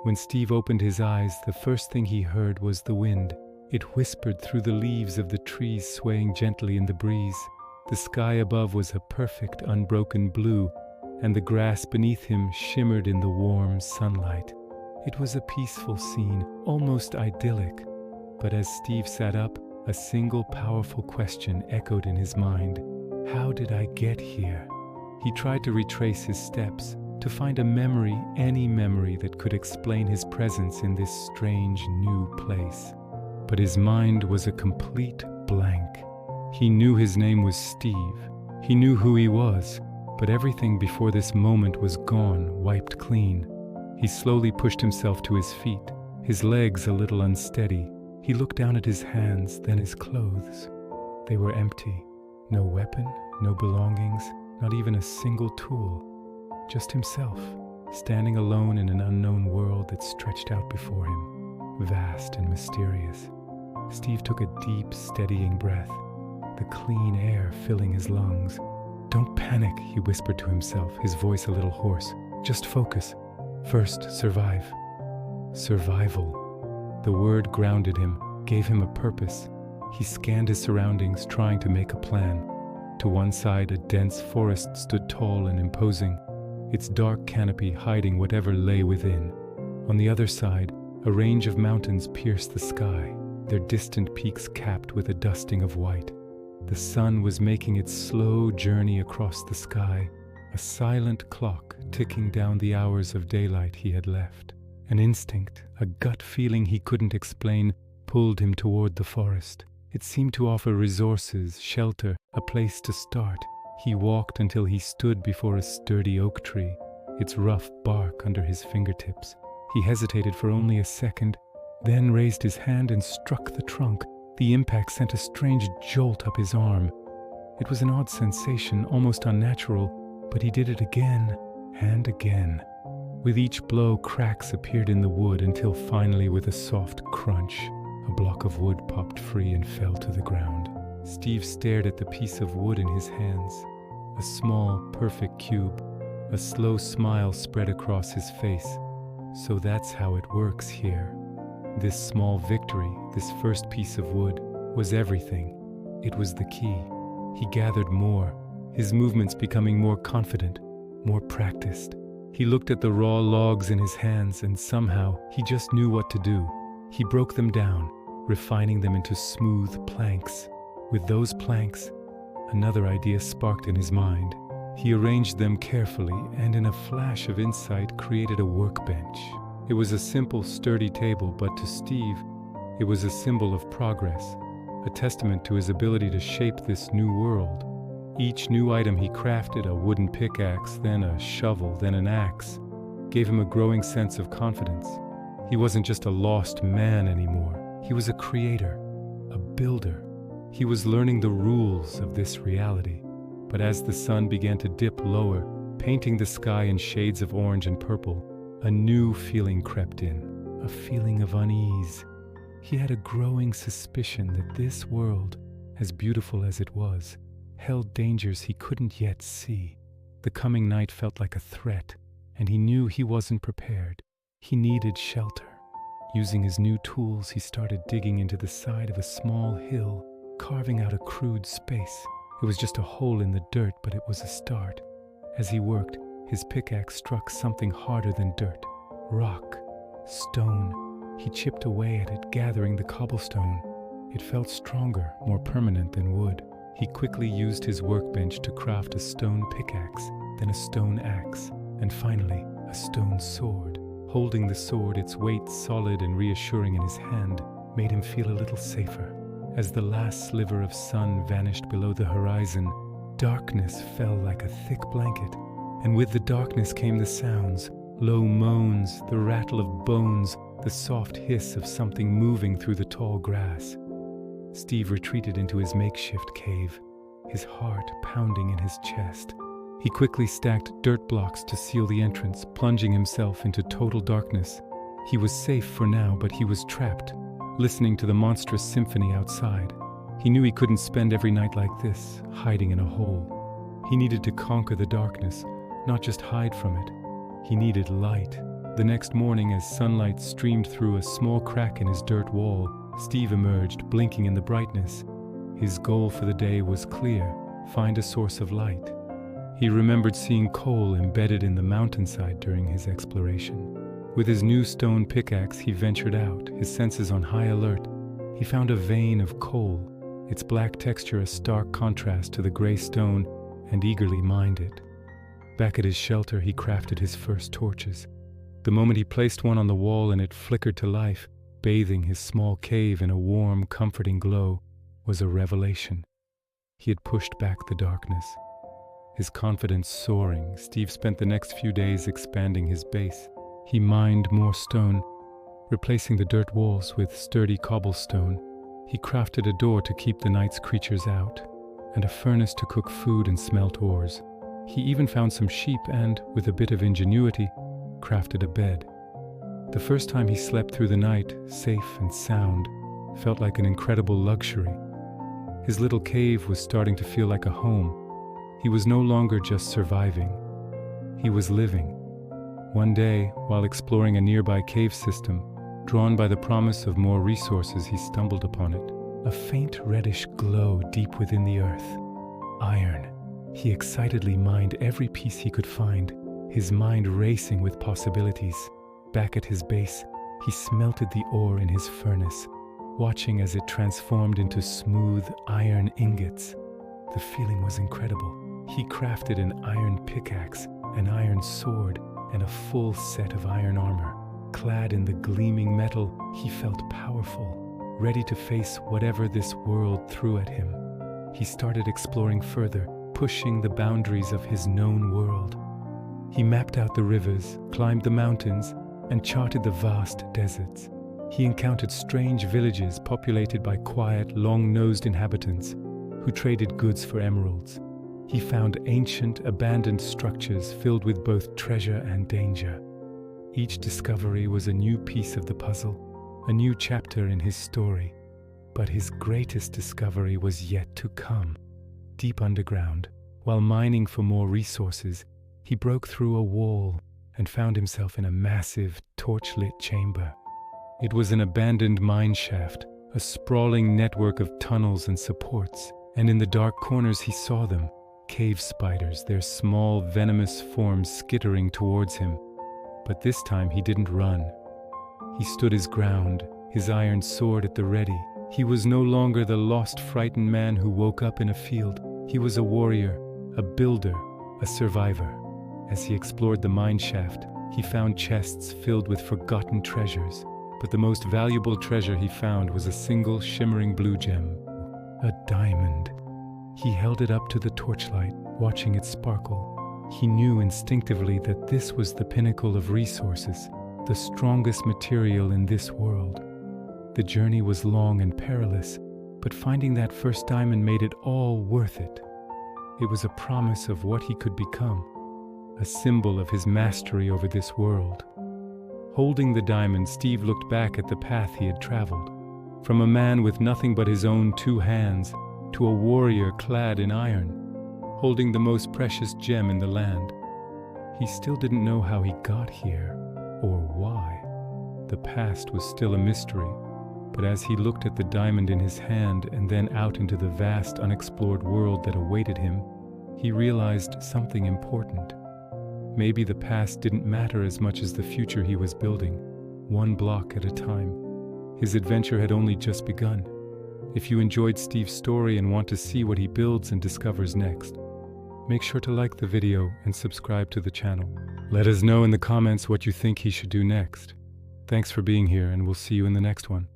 When Steve opened his eyes, the first thing he heard was the wind. It whispered through the leaves of the trees, swaying gently in the breeze. The sky above was a perfect, unbroken blue, and the grass beneath him shimmered in the warm sunlight. It was a peaceful scene, almost idyllic. But as Steve sat up, a single powerful question echoed in his mind. How did I get here? He tried to retrace his steps, to find a memory, any memory that could explain his presence in this strange new place. But his mind was a complete blank. He knew his name was Steve. He knew who he was, but everything before this moment was gone, wiped clean. He slowly pushed himself to his feet, his legs a little unsteady. He looked down at his hands, then his clothes. They were empty. No weapon, no belongings, not even a single tool. Just himself, standing alone in an unknown world that stretched out before him, vast and mysterious. Steve took a deep, steadying breath, the clean air filling his lungs. "Don't panic," he whispered to himself, his voice a little hoarse. "Just focus. First, survive." Survival. The word grounded him, gave him a purpose. He scanned his surroundings, trying to make a plan. To one side, a dense forest stood tall and imposing, its dark canopy hiding whatever lay within. On the other side, a range of mountains pierced the sky, their distant peaks capped with a dusting of white. The sun was making its slow journey across the sky, a silent clock ticking down the hours of daylight he had left. An instinct, a gut feeling he couldn't explain, pulled him toward the forest. It seemed to offer resources, shelter, a place to start. He walked until he stood before a sturdy oak tree, its rough bark under his fingertips. He hesitated for only a second, then raised his hand and struck the trunk. The impact sent a strange jolt up his arm. It was an odd sensation, almost unnatural, but he did it again and again. With each blow, cracks appeared in the wood until finally, with a soft crunch, a block of wood popped free and fell to the ground. Steve stared at the piece of wood in his hands, a small, perfect cube. A slow smile spread across his face. So that's how it works here. This small victory, this first piece of wood, was everything. It was the key. He gathered more, his movements becoming more confident, more practiced. He looked at the raw logs in his hands, and somehow he just knew what to do. He broke them down, refining them into smooth planks. With those planks, another idea sparked in his mind. He arranged them carefully and in a flash of insight created a workbench. It was a simple, sturdy table, but to Steve, it was a symbol of progress, a testament to his ability to shape this new world. Each new item he crafted, a wooden pickaxe, then a shovel, then an axe, gave him a growing sense of confidence. He wasn't just a lost man anymore. He was a creator, a builder. He was learning the rules of this reality. But as the sun began to dip lower, painting the sky in shades of orange and purple, a new feeling crept in, a feeling of unease. He had a growing suspicion that this world, as beautiful as it was, held dangers he couldn't yet see. The coming night felt like a threat, and he knew he wasn't prepared. He needed shelter. Using his new tools, he started digging into the side of a small hill, carving out a crude space. It was just a hole in the dirt, but it was a start. As he worked, his pickaxe struck something harder than dirt. Rock. Stone. He chipped away at it, gathering the cobblestone. It felt stronger, more permanent than wood. He quickly used his workbench to craft a stone pickaxe, then a stone axe, and finally, a stone sword. Holding the sword, its weight solid and reassuring in his hand, made him feel a little safer. As the last sliver of sun vanished below the horizon, darkness fell like a thick blanket, and with the darkness came the sounds, low moans, the rattle of bones, the soft hiss of something moving through the tall grass. Steve retreated into his makeshift cave, his heart pounding in his chest. He quickly stacked dirt blocks to seal the entrance, plunging himself into total darkness. He was safe for now, but he was trapped, listening to the monstrous symphony outside. He knew he couldn't spend every night like this, hiding in a hole. He needed to conquer the darkness, not just hide from it. He needed light, The next morning, as sunlight streamed through a small crack in his dirt wall, Steve emerged, blinking in the brightness. His goal for the day was clear: find a source of light. He remembered seeing coal embedded in the mountainside during his exploration. With his new stone pickaxe, he ventured out, his senses on high alert. He found a vein of coal, its black texture a stark contrast to the gray stone, and eagerly mined it. Back at his shelter, he crafted his first torches. The moment he placed one on the wall and it flickered to life, bathing his small cave in a warm, comforting glow, was a revelation. He had pushed back the darkness. His confidence soaring, Steve spent the next few days expanding his base. He mined more stone, replacing the dirt walls with sturdy cobblestone. He crafted a door to keep the night's creatures out, and a furnace to cook food and smelt ores. He even found some sheep and, with a bit of ingenuity, crafted a bed. The first time he slept through the night, safe and sound, felt like an incredible luxury. His little cave was starting to feel like a home. He was no longer just surviving. He was living. One day, while exploring a nearby cave system, drawn by the promise of more resources, he stumbled upon it. A faint reddish glow deep within the earth. Iron. He excitedly mined every piece he could find, his mind racing with possibilities. Back at his base, he smelted the ore in his furnace, watching as it transformed into smooth iron ingots. The feeling was incredible. He crafted an iron pickaxe, an iron sword, and a full set of iron armor. Clad in the gleaming metal, he felt powerful, ready to face whatever this world threw at him. He started exploring further, pushing the boundaries of his known world. He mapped out the rivers, climbed the mountains, and charted the vast deserts. He encountered strange villages populated by quiet, long-nosed inhabitants who traded goods for emeralds. He found ancient, abandoned structures filled with both treasure and danger. Each discovery was a new piece of the puzzle, a new chapter in his story. But his greatest discovery was yet to come. Deep underground, while mining for more resources, he broke through a wall and found himself in a massive, torch-lit chamber. It was an abandoned mine shaft, a sprawling network of tunnels and supports, and in the dark corners he saw them, cave spiders, their small, venomous forms skittering towards him. But this time he didn't run. He stood his ground, his iron sword at the ready. He was no longer the lost, frightened man who woke up in a field. He was a warrior, a builder, a survivor. As he explored the mine shaft, he found chests filled with forgotten treasures. But the most valuable treasure he found was a single shimmering blue gem, a diamond. He held it up to the torchlight, watching it sparkle. He knew instinctively that this was the pinnacle of resources, the strongest material in this world. The journey was long and perilous, but finding that first diamond made it all worth it. It was a promise of what he could become, a symbol of his mastery over this world. Holding the diamond, Steve looked back at the path he had traveled. From a man with nothing but his own two hands, to a warrior clad in iron, holding the most precious gem in the land. He still didn't know how he got here, or why. The past was still a mystery, but as he looked at the diamond in his hand and then out into the vast, unexplored world that awaited him, he realized something important. Maybe the past didn't matter as much as the future he was building, one block at a time. His adventure had only just begun. If you enjoyed Steve's story and want to see what he builds and discovers next, make sure to like the video and subscribe to the channel. Let us know in the comments what you think he should do next. Thanks for being here, and we'll see you in the next one.